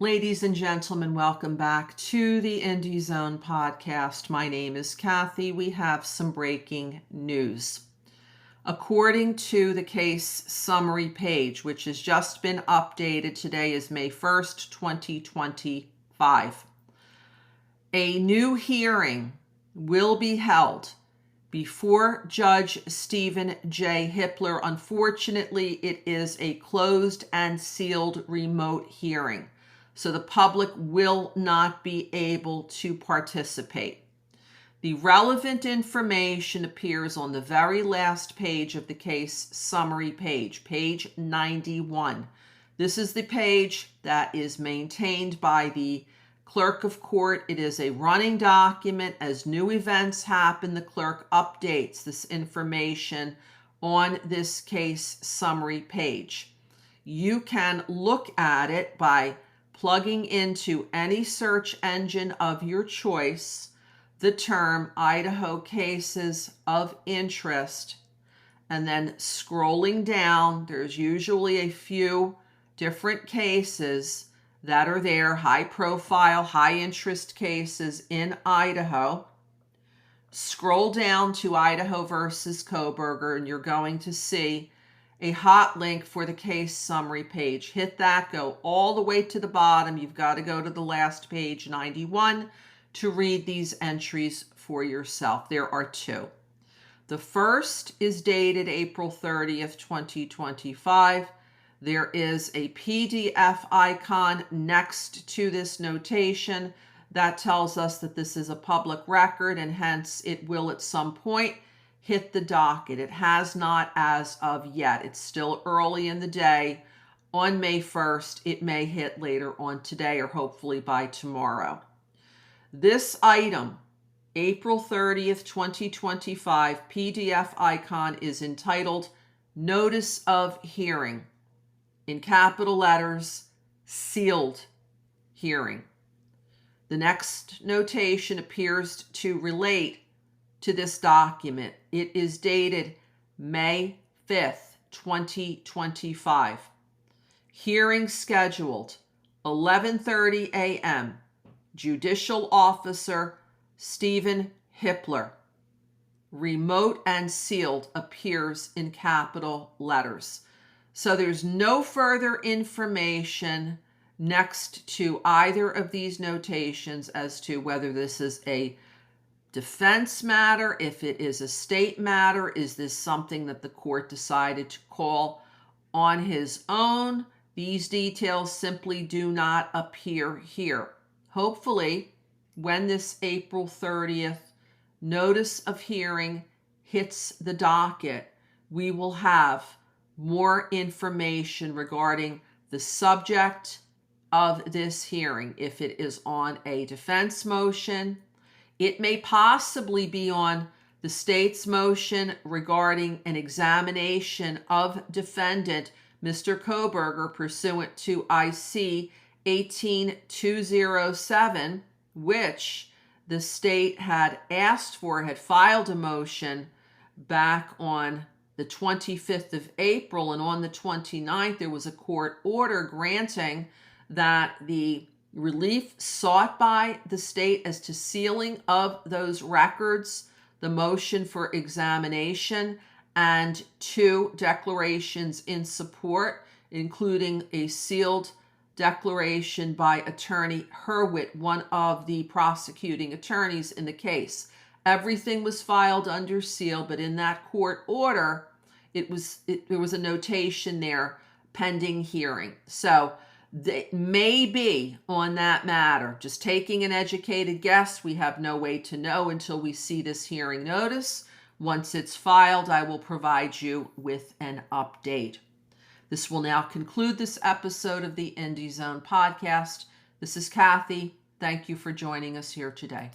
Ladies and gentlemen, welcome back to the Indie Zone podcast. My name is Kathy. We have some breaking news. According to the case summary page, which has just been updated, today is May 1st, 2025. A new hearing will be held before Judge Stephen J. Hippler. Unfortunately, it is a closed and sealed remote hearing, so the public will not be able to participate. The relevant information appears on the very last page of the case summary page, page 91. This is the page that is maintained by the clerk of court. It is a running document. As new events happen, the clerk updates this information on this case summary page. You can look at it by plugging into any search engine of your choice the term Idaho cases of interest, and then scrolling down, there's usually a few different cases that are there, high profile, high interest cases in Idaho. Scroll down to Idaho versus Kohberger, and you're going to see a hot link for the case summary page. Hit that, go all the way to the bottom. You've got to go to the last page, 91, to read these entries for yourself. There are two. The first is dated April 30th, 2025. There is a PDF icon next to this notation that tells us that this is a public record, and hence it will at some point hit the docket. It has not as of yet. It's still early in the day. On May 1st, it may hit later on today or hopefully by tomorrow. This item, April 30th, 2025, PDF icon is entitled Notice of Hearing. In capital letters, sealed hearing. The next notation appears to relate to this document. It is dated May 5th, 2025. Hearing scheduled 11:30 a.m. Judicial Officer Stephen Hippler. Remote and sealed appears in capital letters. So there's no further information next to either of these notations as to whether this is a defense matter, if it is a state matter. Is this something that the court decided to call on his own? These details simply do not appear here. Hopefully, when this April 30th notice of hearing hits the docket, we will have more information regarding the subject of this hearing. If it is on a defense motion, it may possibly be on the state's motion regarding an examination of defendant Mr. Kohberger pursuant to IC 18207, which the state had asked for, had filed a motion back on the 25th of April, and on the 29th there was a court order granting that the relief sought by the state as to sealing of those records, the motion for examination, and two declarations in support, including a sealed declaration by Attorney Hurwitz, one of the prosecuting attorneys in the case. Everything was filed under seal, but in that court order, there was a notation there, pending hearing. So it may be on that matter. Just taking an educated guess. We have no way to know until we see this hearing notice. Once it's filed, I will provide you with an update. This will now conclude this episode of the Indie Zone podcast. This is Kathy. Thank you for joining us here today.